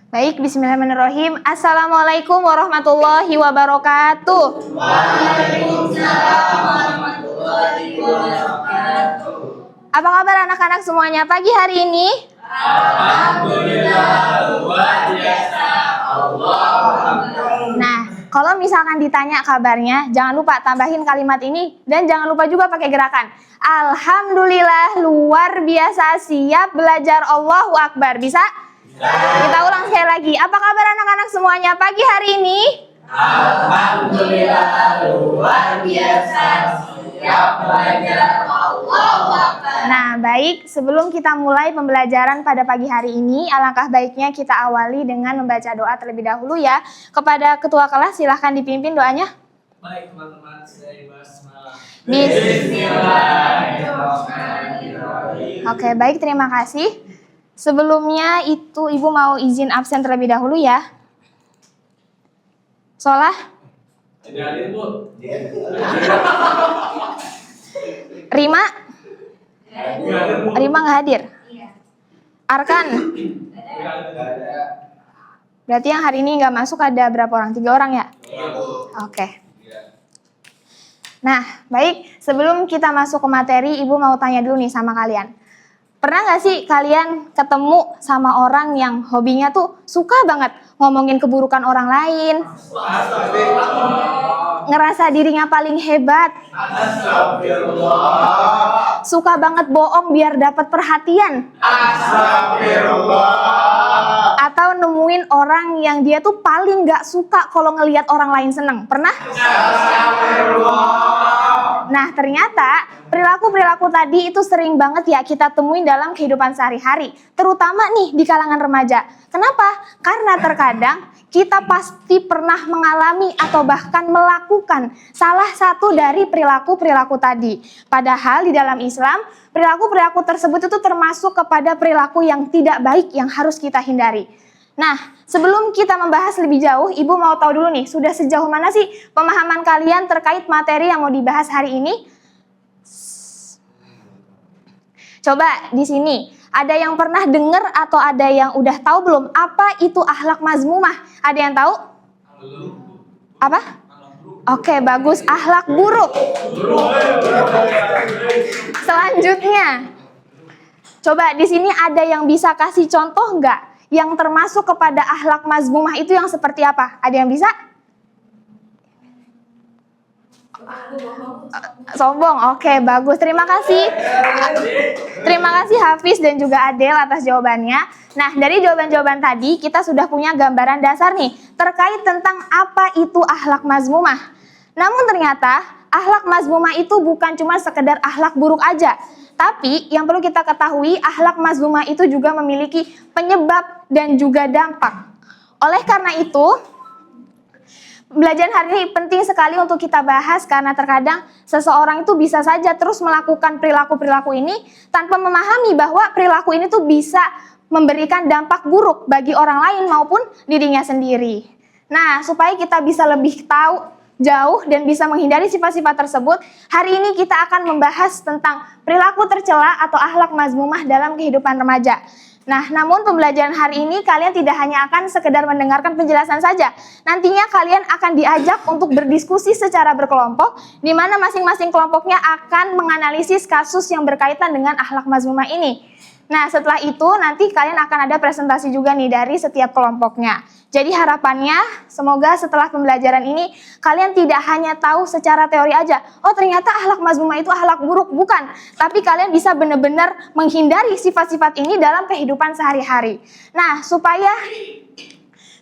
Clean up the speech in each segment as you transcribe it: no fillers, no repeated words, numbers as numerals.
Baik, bismillahirrahmanirrahim. Assalamualaikum warahmatullahi wabarakatuh. Waalaikumsalam warahmatullahi wabarakatuh. Apa kabar anak-anak semuanya pagi hari ini? Alhamdulillah, luar biasa. Alhamdulillah. Nah, kalau misalkan ditanya kabarnya, jangan lupa tambahin kalimat ini dan jangan lupa juga pakai gerakan. Alhamdulillah, luar biasa, siap belajar, Allahu Akbar. Bisa? Kita ulang sekali lagi. Apa kabar anak-anak semuanya pagi hari ini? Alhamdulillah, luar biasa. Siap belajar, Allahu Akbar. Nah, baik. Sebelum kita mulai pembelajaran pada pagi hari ini, alangkah baiknya kita awali dengan membaca doa terlebih dahulu ya. Kepada ketua kelas, silahkan dipimpin doanya. Baik teman-teman, saya basmalah. Bismillahirrahmanirrahim. Oke, baik, terima kasih. Sebelumnya itu Ibu mau izin absen terlebih dahulu ya. Solah? Jadi Bu. Rima? Rima nggak hadir? Arkan? Berarti yang hari ini nggak masuk ada berapa orang? 3 orang ya? Oke. Nah, baik. Sebelum kita masuk ke materi, Ibu mau tanya dulu nih sama kalian. Pernah nggak sih kalian ketemu sama orang yang hobinya tuh suka banget ngomongin keburukan orang lain? Ngerasa dirinya paling hebat? Astagfirullah. Suka banget bohong biar dapat perhatian? Astagfirullah. Atau nemuin orang yang dia tuh paling nggak suka kalau ngelihat orang lain seneng? Pernah? Astagfirullah. Nah, ternyata perilaku-perilaku tadi itu sering banget ya kita temuin dalam kehidupan sehari-hari, terutama nih di kalangan remaja. Kenapa? Karena terkadang kita pasti pernah mengalami atau bahkan melakukan salah satu dari perilaku-perilaku tadi. Padahal di dalam Islam, perilaku-perilaku tersebut itu termasuk kepada perilaku yang tidak baik yang harus kita hindari. Nah, sebelum kita membahas lebih jauh, Ibu mau tahu dulu nih, sudah sejauh mana sih pemahaman kalian terkait materi yang mau dibahas hari ini? Coba di sini, ada yang pernah dengar atau ada yang udah tahu belum apa itu akhlak mazmumah? Ada yang tahu? Apa? Oke, bagus. Akhlak buruk. Selanjutnya, coba di sini ada yang bisa kasih contoh nggak? Yang termasuk kepada akhlak mazmumah itu yang seperti apa? Ada yang bisa? Sombong, oke, bagus. Terima kasih. Terima kasih Hafiz dan juga Adel atas jawabannya. Nah, dari jawaban-jawaban tadi kita sudah punya gambaran dasar nih terkait tentang apa itu akhlak mazmumah. Namun ternyata akhlak mazmumah itu bukan cuma sekedar akhlak buruk aja. Tapi yang perlu kita ketahui, akhlak mazmumah itu juga memiliki penyebab dan juga dampak. Oleh karena itu, pembelajaran hari ini penting sekali untuk kita bahas karena terkadang seseorang itu bisa saja terus melakukan perilaku-perilaku ini tanpa memahami bahwa perilaku ini tuh bisa memberikan dampak buruk bagi orang lain maupun dirinya sendiri. Nah, supaya kita bisa lebih tahu jauh dan bisa menghindari sifat-sifat tersebut, hari ini kita akan membahas tentang perilaku tercela atau akhlak mazmumah dalam kehidupan remaja. Nah, namun pembelajaran hari ini kalian tidak hanya akan sekedar mendengarkan penjelasan saja. Nantinya kalian akan diajak untuk berdiskusi secara berkelompok, di mana masing-masing kelompoknya akan menganalisis kasus yang berkaitan dengan akhlak mazmumah ini. Nah, setelah itu nanti kalian akan ada presentasi juga nih dari setiap kelompoknya. Jadi harapannya semoga setelah pembelajaran ini kalian tidak hanya tahu secara teori aja. Oh, ternyata akhlak mazmumah itu akhlak buruk, bukan. Tapi kalian bisa benar-benar menghindari sifat-sifat ini dalam kehidupan sehari-hari. Nah, supaya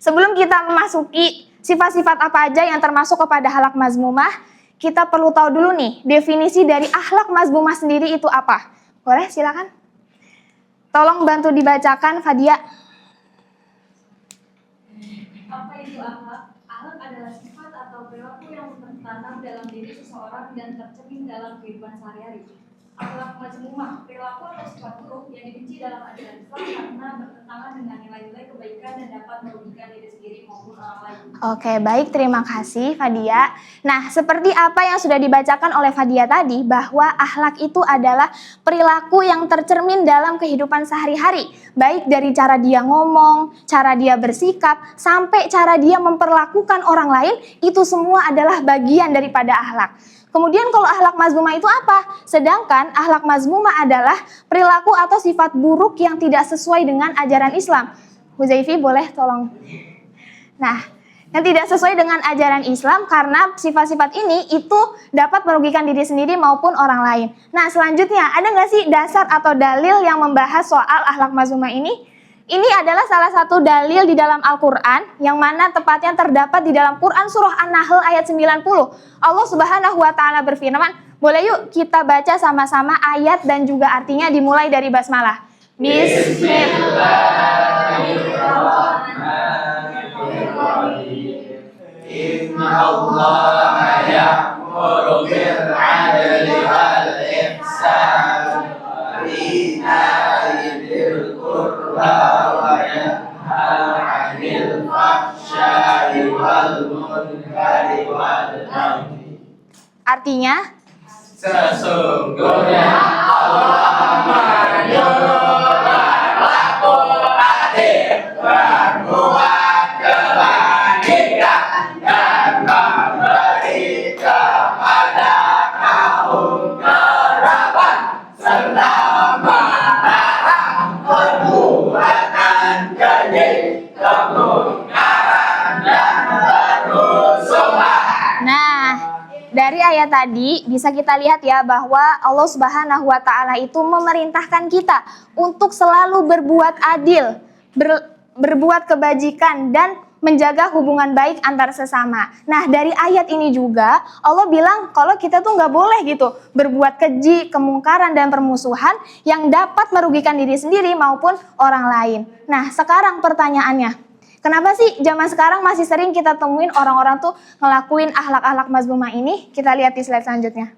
sebelum kita memasuki sifat-sifat apa aja yang termasuk kepada akhlak mazmumah, kita perlu tahu dulu nih definisi dari akhlak mazmumah sendiri itu apa. Boleh, silakan. Tolong bantu dibacakan, Fadia. Apa itu akhlak? Akhlak adalah sifat atau perilaku yang tertanam dalam diri seseorang dan tercermin dalam kehidupan sehari-hari. akhlak mazmumah, perilaku atau sifat buruk yang dibenci dalam ajaran Islam karena bertentangan dengan nilai-nilai kebaikan dan dapat merugikan diri sendiri maupun orang lain. Oke, baik, terima kasih Fadia. Nah, seperti apa yang sudah dibacakan oleh Fadia tadi, bahwa akhlak itu adalah perilaku yang tercermin dalam kehidupan sehari-hari, baik dari cara dia ngomong, cara dia bersikap, sampai cara dia memperlakukan orang lain, itu semua adalah bagian daripada akhlak. Kemudian kalau akhlak mazmumah itu apa? Sedangkan akhlak mazmumah adalah perilaku atau sifat buruk yang tidak sesuai dengan ajaran Islam. Huzaifi boleh tolong. Nah, yang tidak sesuai dengan ajaran Islam karena sifat-sifat ini itu dapat merugikan diri sendiri maupun orang lain. Nah, selanjutnya ada nggak sih dasar atau dalil yang membahas soal akhlak mazmumah ini? Ini adalah salah satu dalil di dalam Al-Quran yang mana tepatnya terdapat di dalam Quran surah An-Nahl ayat 90. Allah Subhanahu wa Ta'ala berfirman, boleh yuk kita baca sama-sama ayat dan juga artinya dimulai dari basmalah. Bismillahirrahmanirrahim. Innallaha ya'muru bil 'adli wal ihsan wa ita'i dzil qurba wa yanha 'anil fahsya'i wal munkari wal baghi. Artinya, Sesungguhnya Allah menyuruh berlaku adil, berbuat kebajikan, dan memberi kepada kaum kerabat, serta melarang perbuatan keji, kemungkaran, dan permusuhan. nah, dari ayat tadi bisa kita lihat ya bahwa Allah Subhanahu wa Ta'ala itu memerintahkan kita untuk selalu berbuat adil, berbuat kebajikan dan menjaga hubungan baik antar sesama. Nah, dari ayat ini juga Allah bilang kalau kita tuh nggak boleh gitu berbuat keji, kemungkaran dan permusuhan yang dapat merugikan diri sendiri maupun orang lain. Nah, sekarang pertanyaannya, kenapa sih zaman sekarang masih sering kita temuin orang-orang tuh ngelakuin akhlak-akhlak mazmumah ini? Kita lihat di slide selanjutnya.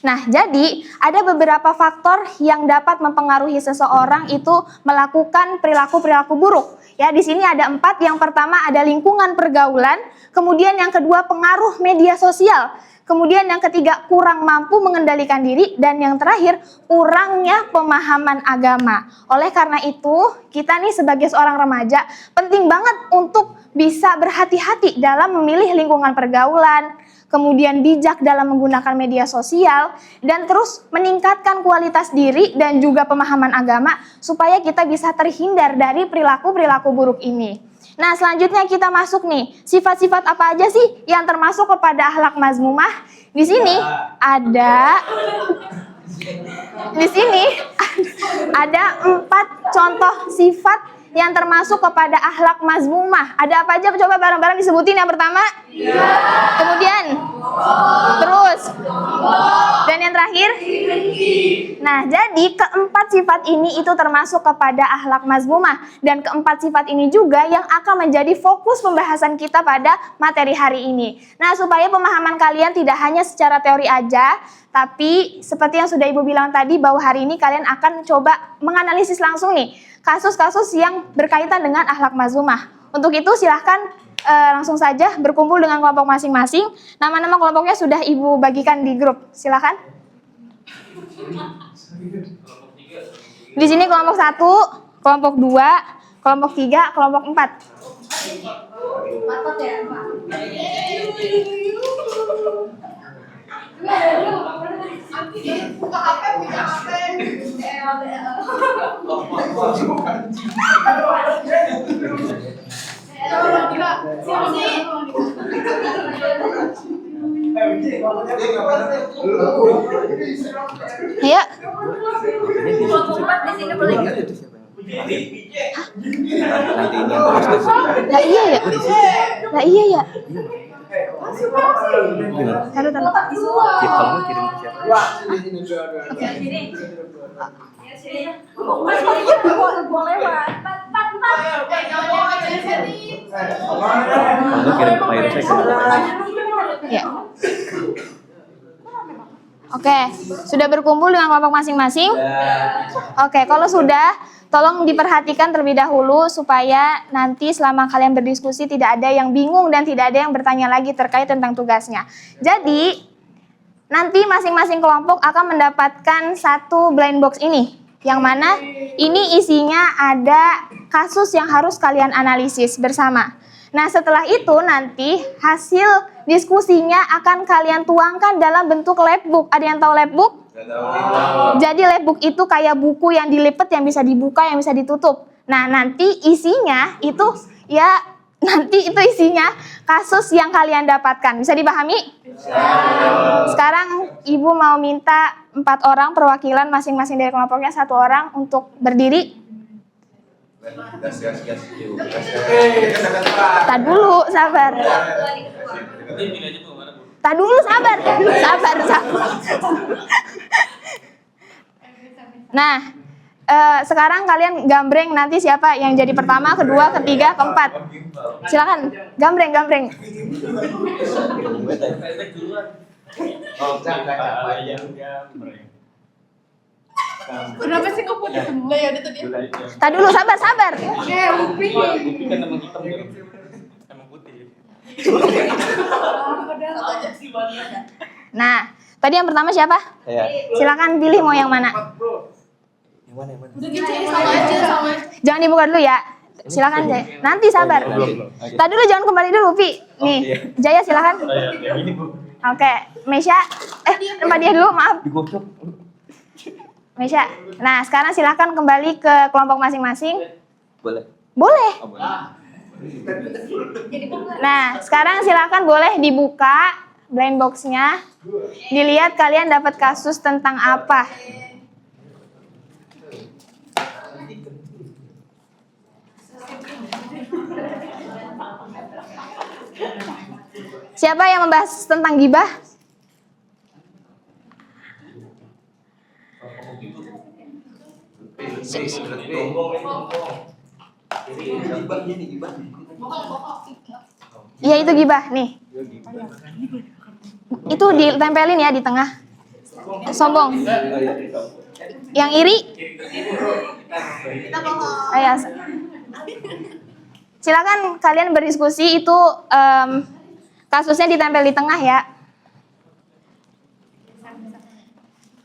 Nah, jadi ada beberapa faktor yang dapat mempengaruhi seseorang itu melakukan perilaku-perilaku buruk. Ya, di sini ada 4. Yang pertama ada lingkungan pergaulan, kemudian yang kedua pengaruh media sosial, kemudian yang ketiga kurang mampu mengendalikan diri, dan yang terakhir kurangnya pemahaman agama. Oleh karena itu, kita nih sebagai seorang remaja penting banget untuk bisa berhati-hati dalam memilih lingkungan pergaulan, kemudian bijak dalam menggunakan media sosial, dan terus meningkatkan kualitas diri dan juga pemahaman agama supaya kita bisa terhindar dari perilaku-perilaku buruk ini. Nah, selanjutnya kita masuk nih, sifat-sifat apa aja sih yang termasuk kepada akhlak mazmumah? Di sini ada 4 contoh sifat yang termasuk kepada akhlak mazmumah. Ada apa aja? Coba bareng-bareng disebutin. Yang pertama, kemudian, terus, dan yang terakhir. Nah, jadi keempat sifat ini itu termasuk kepada akhlak mazmumah, dan keempat sifat ini juga yang akan menjadi fokus pembahasan kita pada materi hari ini. Nah, supaya pemahaman kalian tidak hanya secara teori aja, tapi seperti yang sudah Ibu bilang tadi bahwa hari ini kalian akan coba menganalisis langsung nih kasus-kasus yang berkaitan dengan akhlak mazmumah. Untuk itu silahkan langsung saja berkumpul dengan kelompok masing-masing. Nama-nama kelompoknya sudah Ibu bagikan di grup. Silahkan. Di sini kelompok 1, kelompok 2, kelompok 3, kelompok 4. Matot ya, Pak. Buka HP, buka HP. Ya. Lah iya ya. Lah iya ya. Taruh. Kalau kirim ke siapa? Boleh, Pak. Kalau kirim ke Pak Yusuf, saya kirim ke Pak Yusuf. Ya. Oke, sudah berkumpul dengan kelompok masing-masing? Oke, kalau sudah, tolong diperhatikan terlebih dahulu supaya nanti selama kalian berdiskusi tidak ada yang bingung dan tidak ada yang bertanya lagi terkait tentang tugasnya. Jadi, nanti masing-masing kelompok akan mendapatkan satu blind box ini. Yang mana ini isinya ada kasus yang harus kalian analisis bersama. Nah, setelah itu nanti hasil diskusinya akan kalian tuangkan dalam bentuk labbook. Ada yang tahu labbook? Jadi labbook itu kayak buku yang dilipat, yang bisa dibuka, yang bisa ditutup. Nah, nanti isinya itu isinya kasus yang kalian dapatkan. Bisa dipahami? Sekarang Ibu mau minta 4 orang perwakilan masing-masing dari kelompoknya, 1 orang untuk berdiri. Tak dulu, sabar. Tak dulu, sabar. Nah, sekarang kalian gambreng nanti siapa yang jadi pertama, kedua, ketiga, keempat. Silakan, gambreng. Kenapa sih kok putih semua? Ya udah tadi. Tak dulu, sabar. Upi. Kan emang hitam tuh. Emang putih. Nah, tadi yang pertama siapa? Saya. Silakan pilih mau yang mana. Yang mana? Udah gitu sama aja. Jangan dibuka dulu ya. Silakan Jaya. Nanti sabar. Tak dulu, jangan kembali dulu, Pi. Nih, Jaya silakan. Yang ini Bu. Oke, Mesya. Tempat dia dulu, maaf. Digosok. Mesya. Nah, sekarang silakan kembali ke kelompok masing-masing. Boleh. Boleh. Oh, boleh. Nah, sekarang silakan boleh dibuka blind box-nya. Dilihat kalian dapat kasus tentang apa. Siapa yang membahas tentang gibah? Iya, itu gibah nih. Itu ditempelin ya di tengah. Sombong. Yang iri? Ayo. Silakan kalian berdiskusi, itu kasusnya ditempel di tengah ya.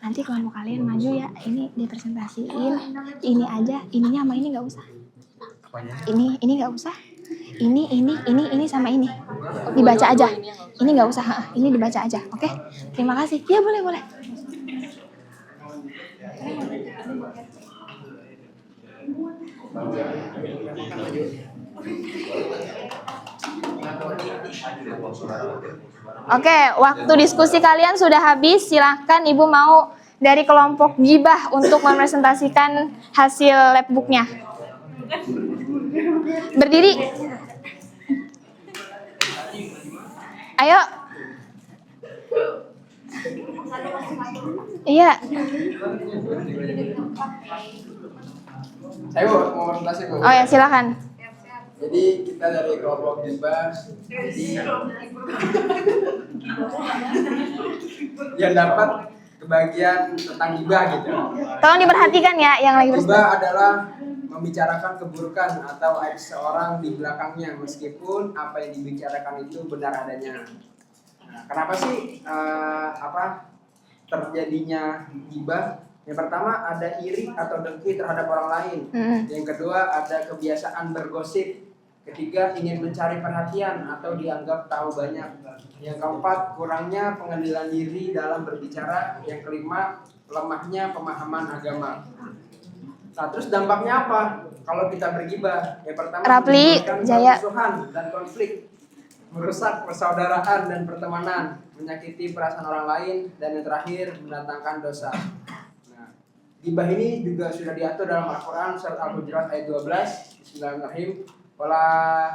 Nanti kelompok kalian maju ya, ini dipresentasiin, ini aja, ininya sama ini nggak usah. Ini nggak usah. Ini sama ini. Dibaca aja. Ini nggak usah, ini dibaca aja. Oke? Terima kasih. Ya boleh. Oke, waktu diskusi kalian sudah habis. Silahkan Ibu mau dari kelompok gibah untuk mepresentasikan hasil labbooknya. Berdiri. Ayo. Iya. Saya mau presentasi Bu. Oh ya, silakan. Jadi kita dari kelompok gibah, yang dapat kebagian tentang gibah gitu. Tolong diperhatikan ya yang lagi bersama. Gibah adalah membicarakan keburukan atau aib seorang di belakangnya meskipun apa yang dibicarakan itu benar adanya. Nah, kenapa sih terjadinya gibah? Yang pertama ada iri atau dengki terhadap orang lain. Yang kedua ada kebiasaan bergosip. Ketiga ingin mencari perhatian atau dianggap tahu banyak. Yang keempat kurangnya pengendalian diri dalam berbicara. Yang kelima lemahnya pemahaman agama. Nah, terus dampaknya apa kalau kita bergibah? Yang pertama Rapli, menimbulkan Jaya. permusuhan dan konflik, merusak persaudaraan dan pertemanan, menyakiti perasaan orang lain, dan yang terakhir mendatangkan dosa. Nah, gibah ini juga sudah diatur dalam Al-Quran surat Al-Hujurat ayat 12. Bismillahirrahmanirrahim. Wala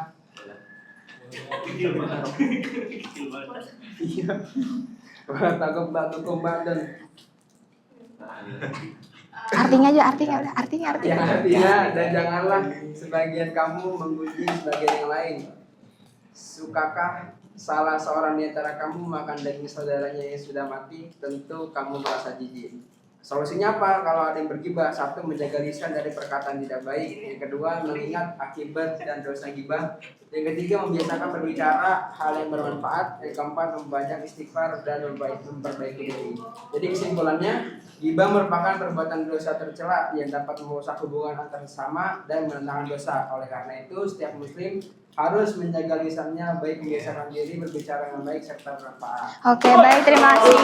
tagab ba'dukum ba'dan. Artinya aja, artinya. Yang artinya, dan janganlah sebagian kamu menggunjing sebagian yang lain. Sukakah salah seorang di antara kamu makan daging saudaranya yang sudah mati, tentu kamu merasa jijik. Solusinya apa? Kalau ada yang bergibah, satu, menjaga lisan dari perkataan tidak baik. Yang kedua, mengingat akibat dan dosa gibah. Yang ketiga, membiasakan berbicara hal yang bermanfaat. Yang keempat, membanyak istighfar dan memperbaiki diri. Jadi kesimpulannya, gibah merupakan perbuatan dosa tercela yang dapat merusak hubungan antar sesama dan menentang dosa. Oleh karena itu, setiap muslim harus menjaga lisannya, baik membiasakan diri berbicara dengan baik serta bermanfaat. Oke, baik, terima kasih.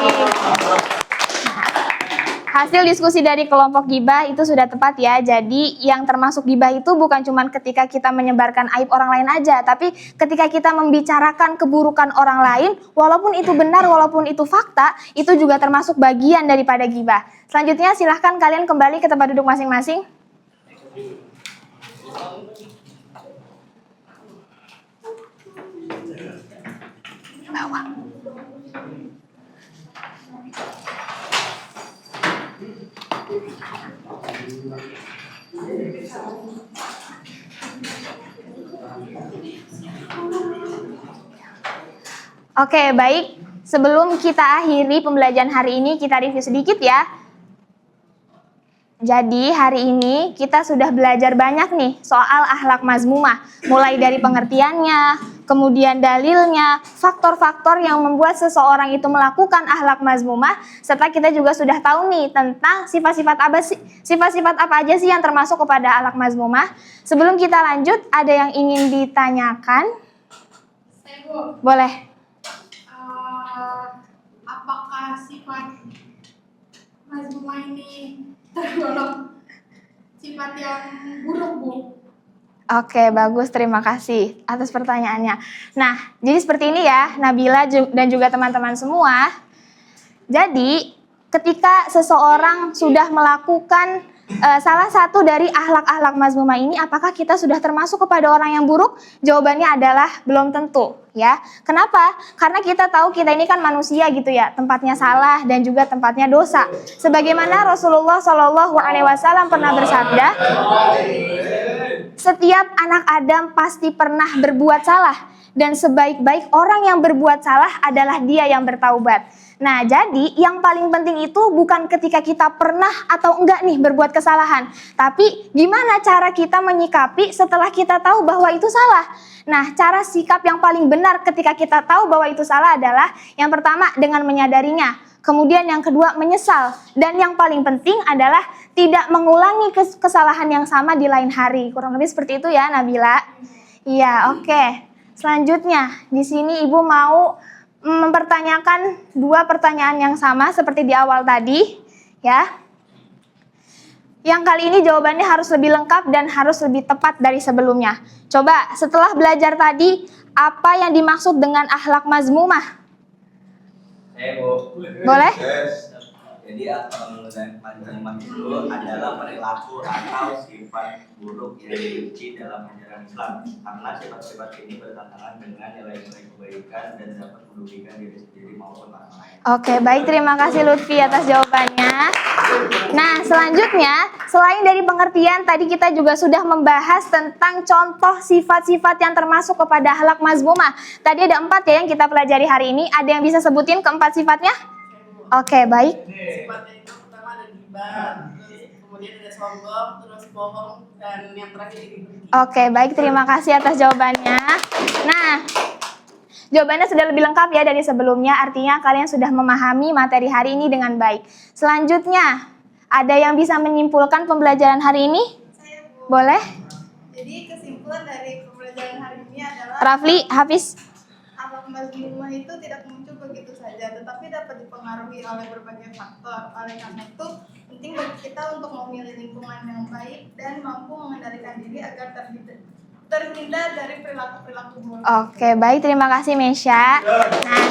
Hasil diskusi dari kelompok gibah itu sudah tepat ya. Jadi yang termasuk gibah itu bukan cuma ketika kita menyebarkan aib orang lain aja, tapi ketika kita membicarakan keburukan orang lain, walaupun itu benar, walaupun itu fakta, itu juga termasuk bagian daripada gibah. Selanjutnya silahkan kalian kembali ke tempat duduk masing-masing. Bawa. Oke, baik. Sebelum kita akhiri pembelajaran hari ini, kita review sedikit ya. Jadi hari ini kita sudah belajar banyak nih soal akhlak mazmumah. Mulai dari pengertiannya, kemudian dalilnya, faktor-faktor yang membuat seseorang itu melakukan akhlak mazmumah, serta kita juga sudah tahu nih tentang sifat-sifat apa aja sih yang termasuk kepada akhlak mazmumah. Sebelum kita lanjut, ada yang ingin ditanyakan? Saya Bu, Boleh. apakah sifat mazmumah ini tergolong sifat yang buruk, Bu? Oke, bagus. Terima kasih atas pertanyaannya. Nah, jadi seperti ini ya, Nabila dan juga teman-teman semua. Jadi, ketika seseorang sudah melakukan salah satu dari akhlak-akhlak mazmumah ini, apakah kita sudah termasuk kepada orang yang buruk? Jawabannya adalah belum tentu, ya. Kenapa? Karena kita tahu kita ini kan manusia gitu ya, tempatnya salah dan juga tempatnya dosa. Sebagaimana Rasulullah SAW pernah bersabda, setiap anak Adam pasti pernah berbuat salah, dan sebaik-baik orang yang berbuat salah adalah dia yang bertaubat. Nah, jadi yang paling penting itu bukan ketika kita pernah atau enggak nih berbuat kesalahan, tapi gimana cara kita menyikapi setelah kita tahu bahwa itu salah. Nah, cara sikap yang paling benar ketika kita tahu bahwa itu salah adalah yang pertama dengan menyadarinya, kemudian yang kedua menyesal, dan yang paling penting adalah tidak mengulangi kesalahan yang sama di lain hari. Kurang lebih seperti itu ya, Nabila. Iya, oke. Selanjutnya, di sini Ibu mau mempertanyakan dua pertanyaan yang sama seperti di awal tadi, ya. Yang kali ini jawabannya harus lebih lengkap dan harus lebih tepat dari sebelumnya. Coba setelah belajar tadi, apa yang dimaksud dengan akhlak mazmumah? Boleh? Jadi akhlak mazmumah itu adalah perilaku atau sifat buruk yang dibenci dalam ajaran Islam, karena sifat-sifat ini bertentangan dengan nilai-nilai kebaikan dan dapat merugikan diri sendiri maupun orang lain. Oke, baik, terima kasih Lutfi atas jawabannya. Nah, selanjutnya, selain dari pengertian, tadi kita juga sudah membahas tentang contoh sifat-sifat yang termasuk kepada akhlak mazmumah. Tadi ada 4 ya yang kita pelajari hari ini. Ada yang bisa sebutin keempat sifatnya? Oke, baik. Sifatnya itu pertama ada gibah, kemudian ada sombong, terus bohong, dan yang terakhir ini. Oke, baik, terima kasih atas jawabannya. Nah, jawabannya sudah lebih lengkap ya dari sebelumnya, artinya kalian sudah memahami materi hari ini dengan baik. Selanjutnya, ada yang bisa menyimpulkan pembelajaran hari ini? Saya Bu. Boleh? Jadi kesimpulan dari pembelajaran hari ini adalah Rafli, Hafiz? akhlak mazmumah itu tidak muncul begitu saja, tetapi dapat dipengaruhi oleh berbagai faktor. Oleh karena itu, penting bagi kita untuk memilih lingkungan yang baik dan mampu mengendalikan diri agar terhindar dari perilaku-perilaku buruk. Oke, baik, terima kasih Mesya. Nah,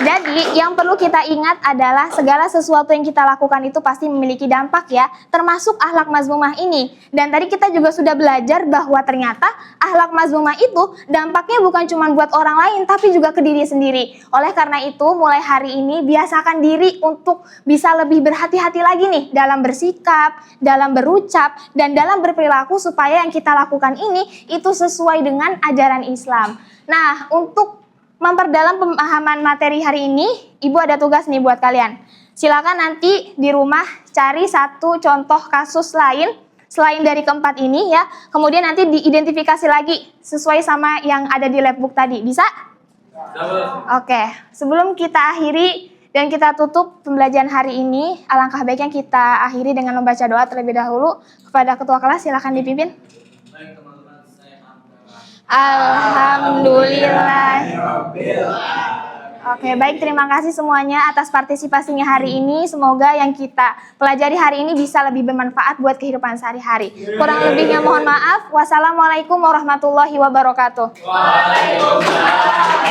jadi yang perlu kita ingat adalah segala sesuatu yang kita lakukan itu pasti memiliki dampak ya, termasuk akhlak mazmumah ini. Dan tadi kita juga sudah belajar bahwa ternyata akhlak mazmumah itu dampaknya bukan cuma buat orang lain, tapi juga ke diri sendiri. Oleh karena itu, mulai hari ini biasakan diri untuk bisa lebih berhati-hati lagi nih dalam bersikap, dalam berucap, dan dalam berperilaku supaya yang kita lakukan ini itu sesuai dengan ajaran Islam. Nah, untuk memperdalam pemahaman materi hari ini, Ibu ada tugas nih buat kalian. Silakan nanti di rumah cari satu contoh kasus lain selain dari keempat ini ya. Kemudian nanti diidentifikasi lagi sesuai sama yang ada di labbook tadi. Bisa? Oke, sebelum kita akhiri dan kita tutup pembelajaran hari ini, alangkah baiknya kita akhiri dengan membaca doa terlebih dahulu. Kepada ketua kelas silakan dipimpin. Baik teman-teman, saya Alhamdulillah. Oke, baik, terima kasih semuanya atas partisipasinya hari ini. Semoga yang kita pelajari hari ini bisa lebih bermanfaat buat kehidupan sehari-hari. Kurang lebihnya mohon maaf. Wassalamualaikum warahmatullahi wabarakatuh. Waalaikumsalam.